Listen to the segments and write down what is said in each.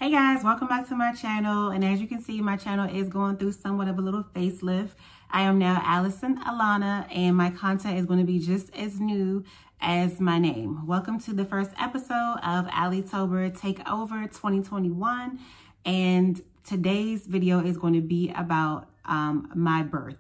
Hey guys, welcome back to my channel. And as you can see, my channel is going through somewhat of a little facelift. I am now Allison Alanna, and my content is going to be just as new as my name. Welcome to the first episode of Allitober Takeover 2021. And today's video is going to be about my birth.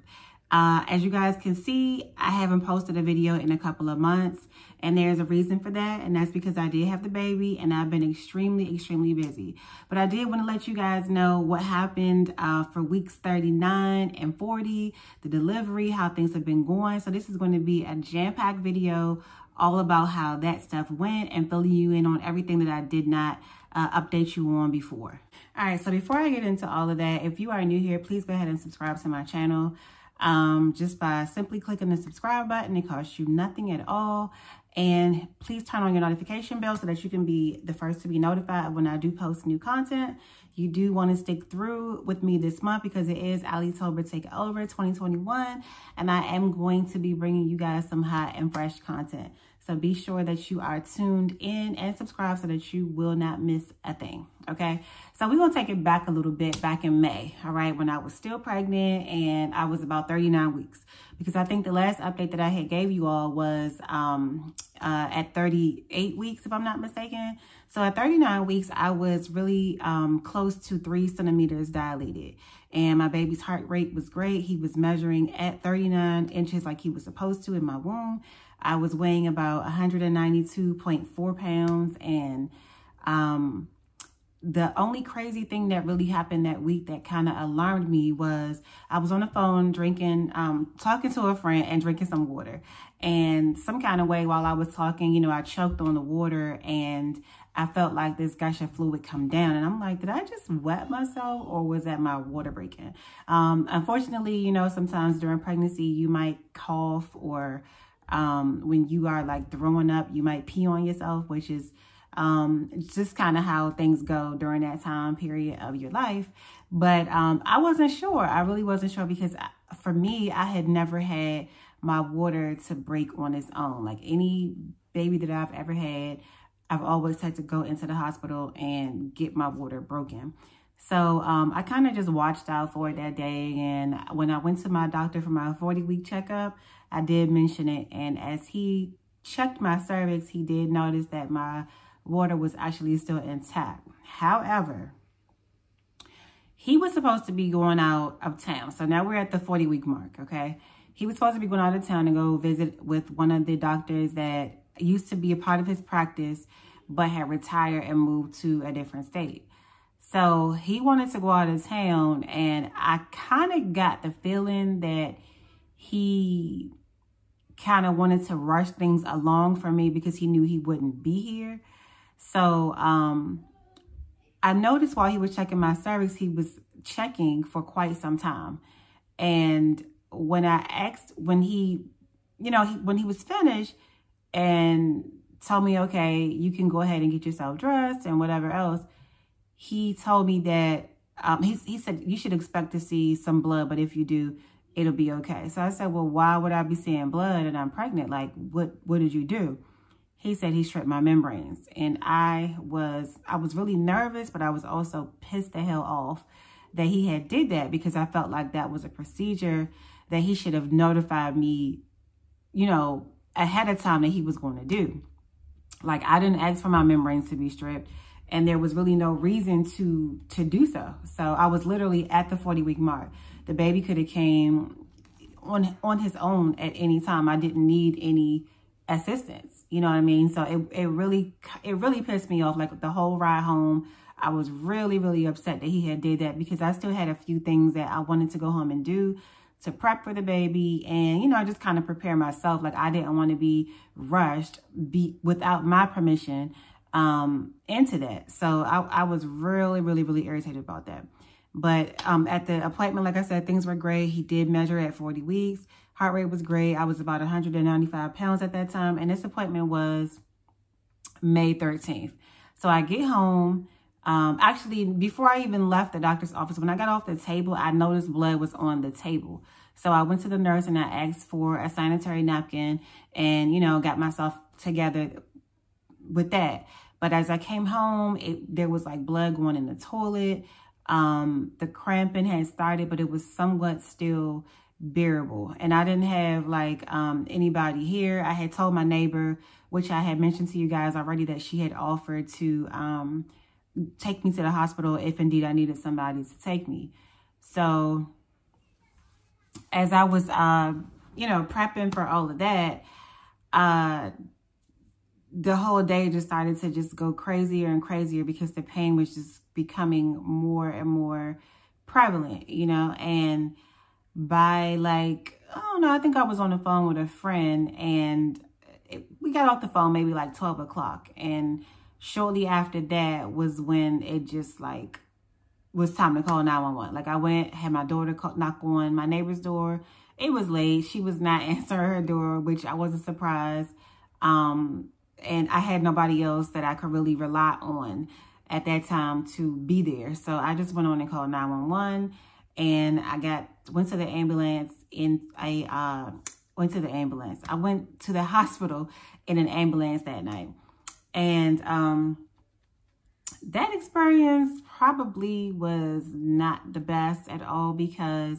As you guys can see, I haven't posted a video in a couple of months, and there's a reason for that, and that's because I did have the baby and I've been extremely busy. But I did want to let you guys know what happened for weeks 39 and 40, the delivery, how things have been going. So this is going to be a jam-packed video all about how that stuff went and filling you in on everything that I did not update you on before. All right, so before I get into all of that, if you are new here, please go ahead and subscribe to my channel. Just by simply clicking the subscribe button. It costs you nothing at all. And please turn on your notification bell so that you can be the first to be notified when I do post new content. You do want to stick through with me this month because it is Allitober Takeover 2021. And I am going to be bringing you guys some hot and fresh content. So be sure that you are tuned in and subscribe so that you will not miss a thing, okay? So we're going to take it back a little bit, back in May, all right, when I was still pregnant and I was about 39 weeks. Because I think the last update that I had gave you all was at 38 weeks, if I'm not mistaken. So at 39 weeks, I was really close to 3 centimeters dilated. And my baby's heart rate was great. He was measuring at 39 inches like he was supposed to in my womb. I was weighing about 192.4 pounds. And the only crazy thing that really happened that week that kind of alarmed me was I was on the phone drinking, talking to a friend and drinking some water. And some kind of way while I was talking, you know, I choked on the water and I felt like this gush of fluid come down. And I'm like, did I just wet myself or was that my water breaking? Unfortunately, you know, sometimes during pregnancy, you might cough or when you are like throwing up, you might pee on yourself, which is just kind of how things go during that time period of your life. But I wasn't sure. I really wasn't sure because for me, I had never had my water to break on its own. Like any baby that I've ever had, I've always had to go into the hospital and get my water broken. So I kind of just watched out for it that day. And when I went to my doctor for my 40-week checkup, I did mention it. And as he checked my cervix, he did notice that my water was actually still intact. However, he was supposed to be going out of town. So now we're at the 40-week mark, okay? He was supposed to be going out of town to go visit with one of the doctors that used to be a part of his practice, but had retired and moved to a different state. So he wanted to go out of town, and I kind of got the feeling that he kind of wanted to rush things along for me because he knew he wouldn't be here. So I noticed while he was checking my cervix, he was checking for quite some time. And when I asked, when he was finished and told me, okay, you can go ahead and get yourself dressed and whatever else, he told me that, he said, you should expect to see some blood, but if you do, it'll be okay. So I said, well, why would I be seeing blood and I'm pregnant? Like, what did you do? He said he stripped my membranes, and I was really nervous, but I was also pissed the hell off that he had did that because I felt like that was a procedure that he should have notified me, you know, ahead of time that he was going to do. Like, I didn't ask for my membranes to be stripped, and there was really no reason to do so. So I was literally at the 40-week mark. The baby could have came on his own at any time. I didn't need any assistance, you know what I mean? So it really pissed me off. Like the whole ride home, I was really upset that he had did that because I still had a few things that I wanted to go home and do to prep for the baby and, you know, just kind of prepare myself. Like I didn't want to be rushed without my permission into that. So I was really irritated about that. But at the appointment, like I said, things were great. He did measure at 40 weeks. Heart rate was great. I was about 195 pounds at that time. And this appointment was May 13th. So I get home. Actually, before I even left the doctor's office, when I got off the table, I noticed blood was on the table. So I went to the nurse and I asked for a sanitary napkin and, you know, got myself together with that. But as I came home, there was like blood going in the toilet. The cramping had started, but it was somewhat still bearable. And I didn't have like anybody here. I had told my neighbor, which I had mentioned to you guys already, that she had offered to take me to the hospital if indeed I needed somebody to take me. So as I was, you know, prepping for all of that, the whole day just started to just go crazier and crazier because the pain was just becoming more and more prevalent, you know. And by like, I don't know, I think I was on the phone with a friend, and we got off the phone maybe like 12 o'clock. And shortly after that was when it just like was time to call 911. Like I went, had my daughter knock on my neighbor's door. It was late. She was not answering her door, which I wasn't surprised. And I had nobody else that I could really rely on at that time to be there. So I just went on and called 911, and I went to the ambulance I went to the hospital in an ambulance that night. And that experience probably was not the best at all, because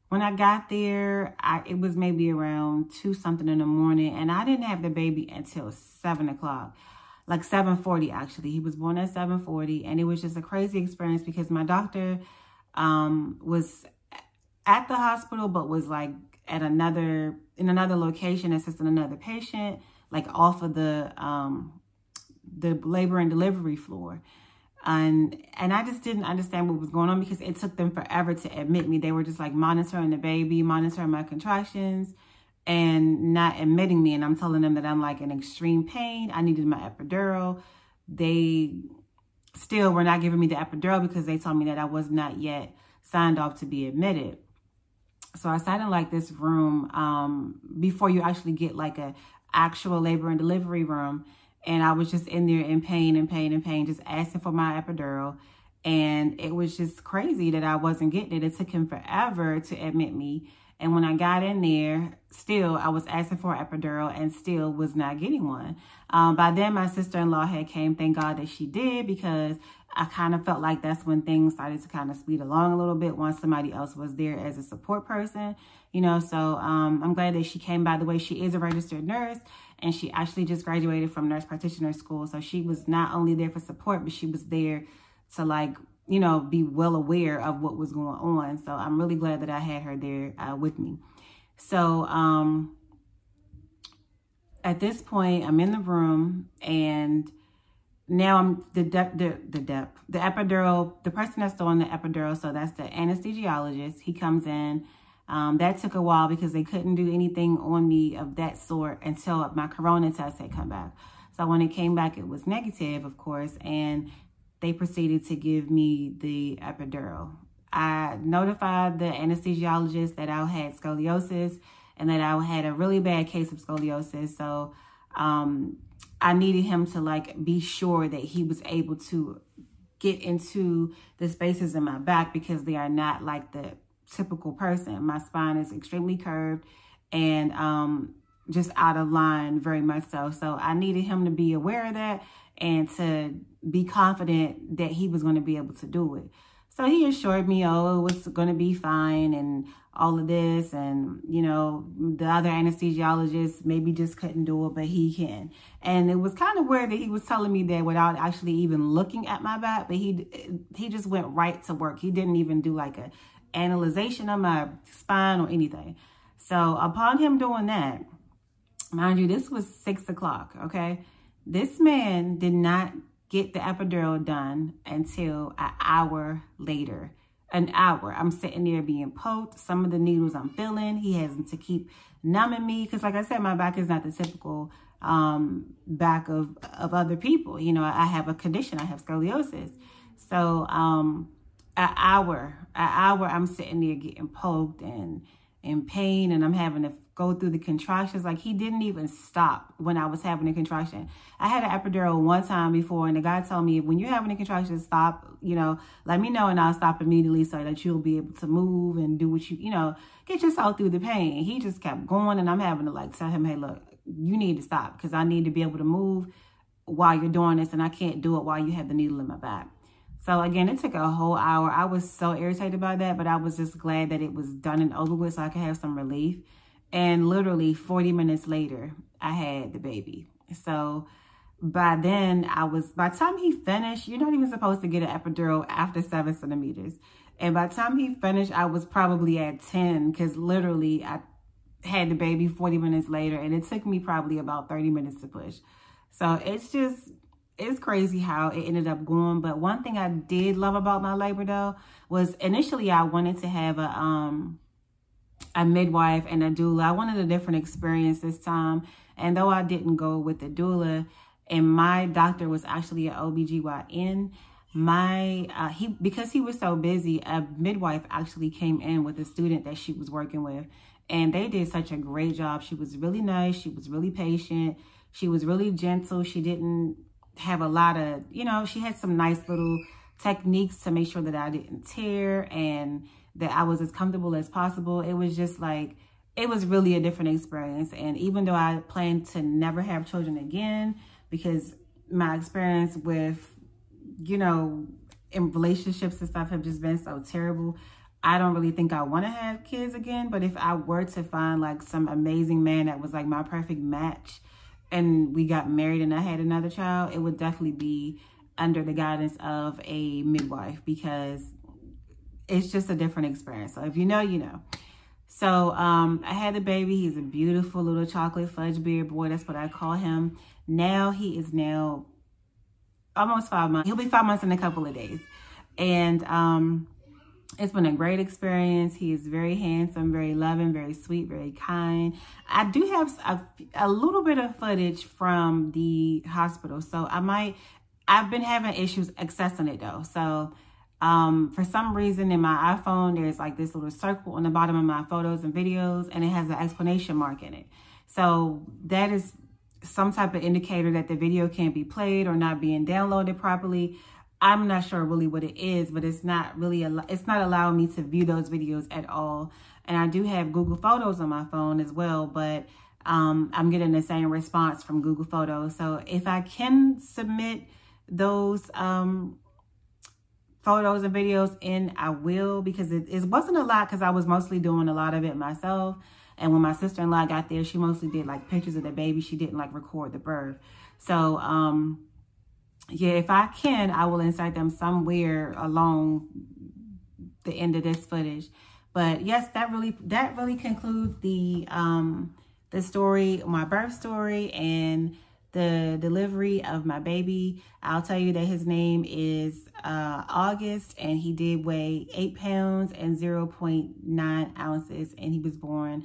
when I got there, it was maybe around 2 something in the morning, and I didn't have the baby until 7 o'clock, like 7:40 actually. He was born at 7:40, and it was just a crazy experience because my doctor was at the hospital, but was like in another location assisting another patient, like off of the labor and delivery floor. And I just didn't understand what was going on, because it took them forever to admit me. They were just like monitoring the baby, monitoring my contractions, and not admitting me. And I'm telling them that I'm like in extreme pain. I needed my epidural. They still were not giving me the epidural because they told me that I was not yet signed off to be admitted. So I sat in like this room before you actually get like a actual labor and delivery room. And I was just in there in pain, just asking for my epidural. And it was just crazy that I wasn't getting it. It took him forever to admit me. And when I got in there, still, I was asking for an epidural and still was not getting one. By then, my sister-in-law had came. Thank God that she did, because I kind of felt like that's when things started to kind of speed along a little bit once somebody else was there as a support person, you know. So I'm glad that she came. By the way, she is a registered nurse, and she actually just graduated from nurse practitioner school. So she was not only there for support, but she was there to, like, you know, be well aware of what was going on. So I'm really glad that I had her there with me. So at this point, I'm in the room, and now I'm the epidural, the person that's throwing the epidural. So that's the anesthesiologist. He comes in. That took a while because they couldn't do anything on me of that sort until my corona test had come back. So when it came back, it was negative, of course, and they proceeded to give me the epidural. I notified the anesthesiologist that I had scoliosis and that I had a really bad case of scoliosis. So I needed him to, like, be sure that he was able to get into the spaces in my back, because they are not like the typical person. My spine is extremely curved and just out of line, very much so. So I needed him to be aware of that and to be confident that he was going to be able to do it. So he assured me, oh, it was going to be fine and all of this. And, you know, the other anesthesiologist maybe just couldn't do it, but he can. And it was kind of weird that he was telling me that without actually even looking at my back, but he just went right to work. He didn't even do like a analyzation of my spine or anything. So upon him doing that, mind you, this was 6 o'clock, okay? This man did not get the epidural done until an hour later. An hour. I'm sitting there being poked. Some of the needles I'm feeling. He has to keep numbing me, because like I said, my back is not the typical back of other people. You know, I have a condition. I have scoliosis. So an hour I'm sitting there getting poked and in pain, and I'm having to go through the contractions. Like, he didn't even stop when I was having a contraction. I had an epidural one time before, and the guy told me, when you're having a contraction, stop, you know, let me know and I'll stop immediately so that you'll be able to move and do what you know, get yourself through the pain. He just kept going, and I'm having to like tell him, hey, look, you need to stop, because I need to be able to move while you're doing this, and I can't do it while you have the needle in my back. So again, it took a whole hour. I was so irritated by that, but I was just glad that it was done and over with so I could have some relief. And literally 40 minutes later, I had the baby. So by then, by the time he finished, you're not even supposed to get an epidural after 7 centimeters. And by the time he finished, I was probably at 10, because literally I had the baby 40 minutes later, and it took me probably about 30 minutes to push. So it's crazy how it ended up going. But one thing I did love about my labor though was initially I wanted to have a midwife and a doula. I wanted a different experience this time. And though I didn't go with the doula, and my doctor was actually an OBGYN, because he was so busy, a midwife actually came in with a student that she was working with. And they did such a great job. She was really nice. She was really patient. She was really gentle. She didn't have a lot of, she had some nice little techniques to make sure that I didn't tear and that I was as comfortable as possible. It was just like, it was really a different experience. And even though I plan to never have children again, because my experience with, in relationships and stuff have just been so terrible, I don't really think I want to have kids again. But if I were to find like some amazing man that was like my perfect match, and we got married and I had another child, it would definitely be under the guidance of a midwife, because it's just a different experience. So if you know, you know. So I had the baby. He's a beautiful little chocolate fudge beard boy. That's what I call him. Now he is almost 5 months. He'll be 5 months in a couple of days. And it's been a great experience. He is very handsome, very loving, very sweet, very kind. I do have a little bit of footage from the hospital. So I've been having issues accessing it though. So for some reason in my iPhone, there's like this little circle on the bottom of my photos and videos, and it has an exclamation mark in it. So that is some type of indicator that the video can't be played or not being downloaded properly. I'm not sure really what it is, but it's not allowing me to view those videos at all. And I do have Google Photos on my phone as well, but I'm getting the same response from Google Photos. So if I can submit those photos and videos in, I will, because it wasn't a lot, because I was mostly doing a lot of it myself. And when my sister-in-law got there, she mostly did like pictures of the baby. She didn't like record the birth. So yeah, if I can, I will insert them somewhere along the end of this footage. But yes, that really concludes the story, my birth story, and the delivery of my baby. I'll tell you that his name is August, and he did weigh 8 pounds and 0.9 ounces, and he was born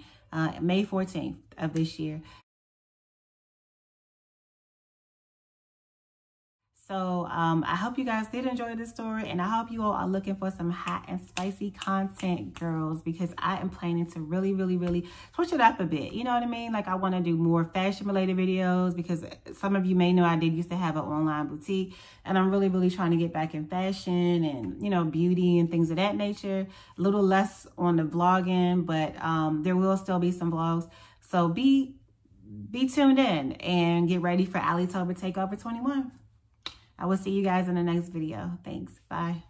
May 14th of this year. So I hope you guys did enjoy this story, and I hope you all are looking for some hot and spicy content, girls, because I am planning to really, really, really switch it up a bit. You know what I mean? Like, I want to do more fashion related videos, because some of you may know I did used to have an online boutique, and I'm really, really trying to get back in fashion and, beauty and things of that nature. A little less on the vlogging, but there will still be some vlogs. So be tuned in and get ready for Allitober Takeover 21. I will see you guys in the next video. Thanks. Bye.